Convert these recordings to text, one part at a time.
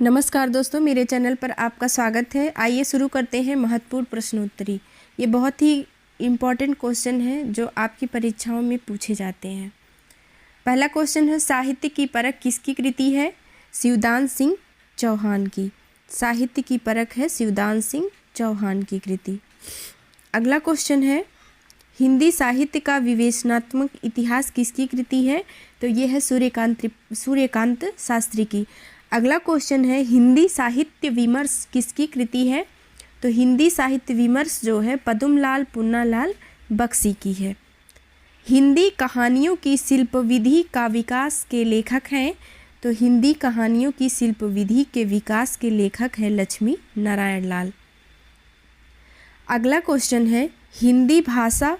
नमस्कार दोस्तों, मेरे चैनल पर आपका स्वागत है। आइए शुरू करते हैं महत्वपूर्ण प्रश्नोत्तरी। ये बहुत ही इम्पॉर्टेंट क्वेश्चन है जो आपकी परीक्षाओं में पूछे जाते हैं। पहला क्वेश्चन है, साहित्य की परख किसकी कृति है? शिवदान सिंह चौहान की। साहित्य की परख है शिवदान सिंह चौहान की कृति। अगला क्वेश्चन है, हिंदी साहित्य का विवेचनात्मक इतिहास किसकी कृति है? तो ये है सूर्यकांत शास्त्री की। अगला क्वेश्चन है, हिंदी साहित्य विमर्श किसकी कृति है? तो हिंदी साहित्य विमर्श जो है पद्मलाल पुन्नालाल बख्शी की है। हिंदी कहानियों की शिल्प विधि का विकास के लेखक हैं? तो हिंदी कहानियों की शिल्प विधि के विकास के लेखक हैं लक्ष्मी नारायण लाल। अगला क्वेश्चन है, हिंदी भाषा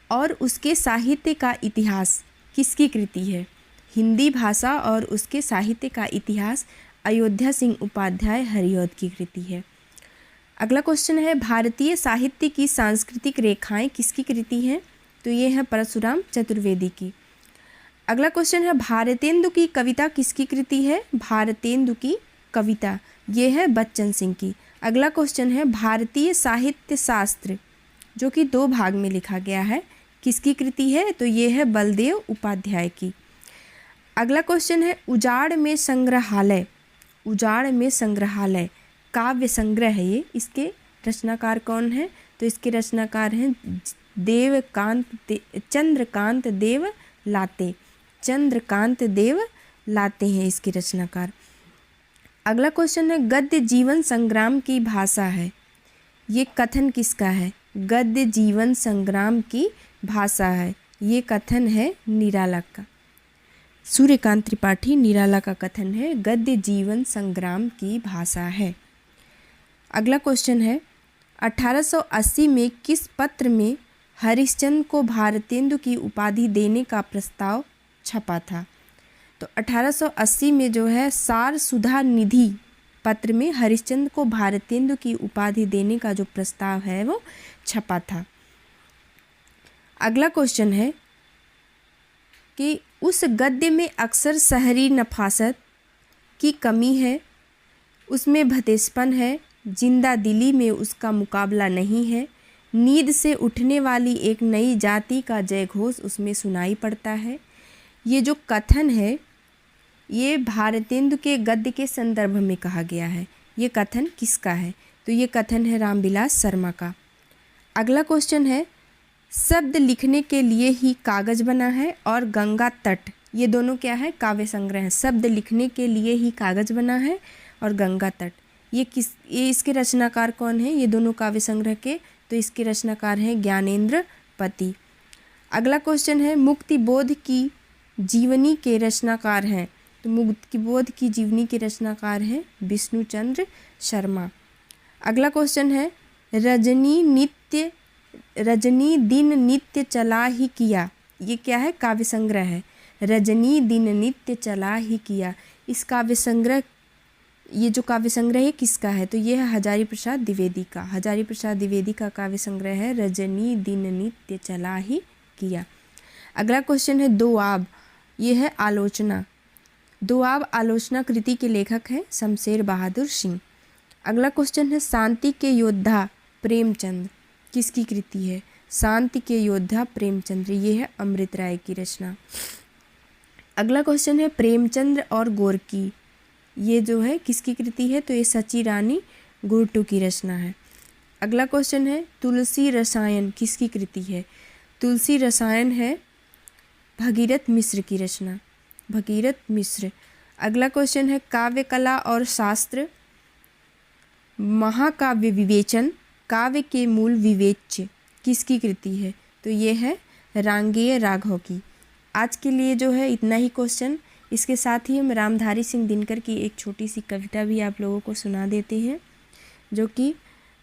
और उसके साहित्य का इतिहास किसकी कृति है? हिंदी भाषा और उसके साहित्य का इतिहास अयोध्या सिंह उपाध्याय हरिऔध की कृति है। अगला क्वेश्चन है, भारतीय साहित्य की सांस्कृतिक रेखाएं किसकी कृति हैं? तो ये है परशुराम चतुर्वेदी की। अगला क्वेश्चन है, भारतेंदु की कविता किसकी कृति है? भारतेंदु की कविता ये है बच्चन सिंह की। अगला क्वेश्चन है, भारतीय साहित्य शास्त्र जो कि 2 भाग में लिखा गया है किसकी कृति है? तो ये है बलदेव उपाध्याय की। अगला क्वेश्चन है, उजाड़ में संग्रहालय काव्य संग्रह है ये, इसके रचनाकार कौन है? तो इसके रचनाकार हैं चंद्रकांत देव लाते हैं इसके रचनाकार। अगला क्वेश्चन है, गद्य जीवन संग्राम की भाषा है, ये कथन किसका है? गद्य जीवन संग्राम की भाषा है, ये कथन है निराला का। सूर्यकांत त्रिपाठी निराला का कथन है, गद्य जीवन संग्राम की भाषा है। अगला क्वेश्चन है, 1880 में किस पत्र में हरिश्चंद्र को भारतेंदु की उपाधि देने का प्रस्ताव छपा था? तो 1880 में जो है सार सुधा निधि पत्र में हरिश्चंद्र को भारतेंदु की उपाधि देने का जो प्रस्ताव है वो छपा था। अगला क्वेश्चन है कि उस गद्य में अक्सर शहरी नफासत की कमी है, उसमें भतेसपन है, जिंदा दिली में उसका मुकाबला नहीं है, नींद से उठने वाली एक नई जाति का जयघोष उसमें सुनाई पड़ता है। ये जो कथन है ये भारतेंदु के गद्य के संदर्भ में कहा गया है। ये कथन किसका है? तो ये कथन है रामविलास शर्मा का। अगला क्वेश्चन है, शब्द लिखने के लिए ही कागज बना है और गंगा तट, ये दोनों क्या है? काव्य संग्रह है। शब्द लिखने के लिए ही कागज बना है और गंगा तट, ये इसके रचनाकार कौन है? ये दोनों काव्य संग्रह के, तो इसके रचनाकार हैं ज्ञानेंद्र पति। अगला क्वेश्चन है, मुक्ति बोध की जीवनी के रचनाकार हैं? तो मुक्ति बोध की जीवनी के रचनाकार हैं विष्णुचंद्र शर्मा। अगला क्वेश्चन है, रजनी दिन नित्य चला ही किया, ये क्या है? काव्य संग्रह है। रजनी दिन नित्य चला ही किया, इस काव्य संग्रह, ये जो काव्य संग्रह है किसका है? तो ये है हजारी प्रसाद द्विवेदी का। हजारी प्रसाद द्विवेदी का काव्य संग्रह है रजनी दिन नित्य चला ही किया। अगला क्वेश्चन है, दोआब, ये है आलोचना। दोआब आलोचना कृति के लेखक हैं शमशेर बहादुर सिंह। अगला क्वेश्चन है, शांति के योद्धा प्रेमचंद किसकी कृति है? शांति के योद्धा प्रेमचंद्र, ये है अमृत राय की रचना। अगला क्वेश्चन है, प्रेमचंद्र और गोरकी, ये जो है किसकी कृति है? तो ये सची रानी गुरटू की रचना है। अगला क्वेश्चन है, तुलसी रसायन किसकी कृति है? तुलसी रसायन है भगीरथ मिश्र की रचना, भगीरथ मिश्र। अगला क्वेश्चन है, काव्य कला और शास्त्र महाकाव्य विवेचन काव्य के मूल विवेच्य किसकी कृति है? तो ये है रांगेय राघव की। आज के लिए जो है इतना ही क्वेश्चन। इसके साथ ही हम रामधारी सिंह दिनकर की एक छोटी सी कविता भी आप लोगों को सुना देते हैं जो कि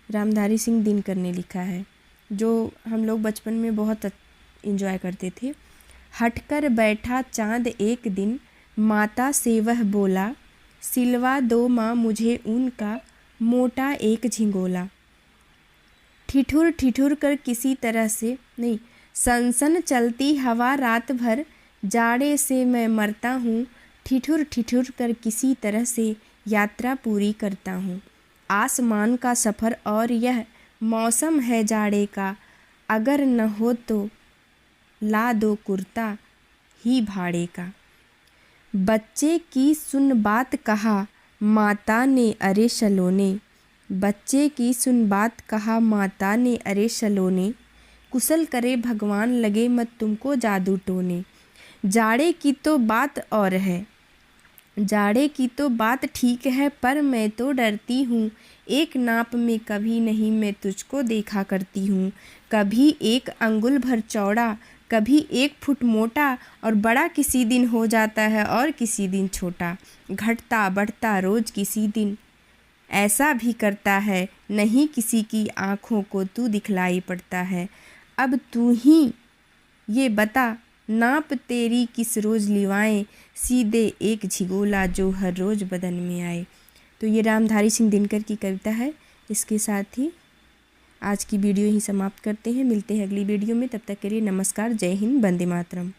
रामधारी सिंह दिनकर ने लिखा है, जो हम लोग बचपन में बहुत एंजॉय करते थे। हटकर बैठा चांद एक दिन, माता से वह बोला, सिलवा दो माँ मुझे ऊन का मोटा एक झिंगोला। ठिठुर ठिठुर कर किसी तरह से नहीं, सनसन चलती हवा रात भर, जाड़े से मैं मरता हूँ ठिठुर ठिठुर कर किसी तरह से यात्रा पूरी करता हूँ। आसमान का सफ़र और यह मौसम है जाड़े का, अगर न हो तो ला दो कुर्ता ही भाड़े का। बच्चे की सुन बात कहा माता ने अरे शलोने, बच्चे की सुन बात कहा माता ने अरे शलोने, कुशल करे भगवान लगे मत तुमको जादू टोने। जाड़े की तो बात और है, जाड़े की तो बात ठीक है, पर मैं तो डरती हूँ। एक नाप में कभी नहीं मैं तुझको देखा करती हूँ। कभी 1 अंगुल भर चौड़ा, कभी 1 फुट मोटा, और बड़ा किसी दिन हो जाता है और किसी दिन छोटा। घटता बढ़ता रोज़ किसी दिन ऐसा भी करता है, नहीं किसी की आँखों को तू दिखलाई पड़ता है। अब तू ही ये बता, नाप तेरी किस रोज़ लिवाएं, सीधे एक झिगोला जो हर रोज़ बदन में आए। तो ये रामधारी सिंह दिनकर की कविता है। इसके साथ ही आज की वीडियो ही समाप्त करते हैं। मिलते हैं अगली वीडियो में, तब तक के लिए नमस्कार, जय हिंद, वंदे मातरम।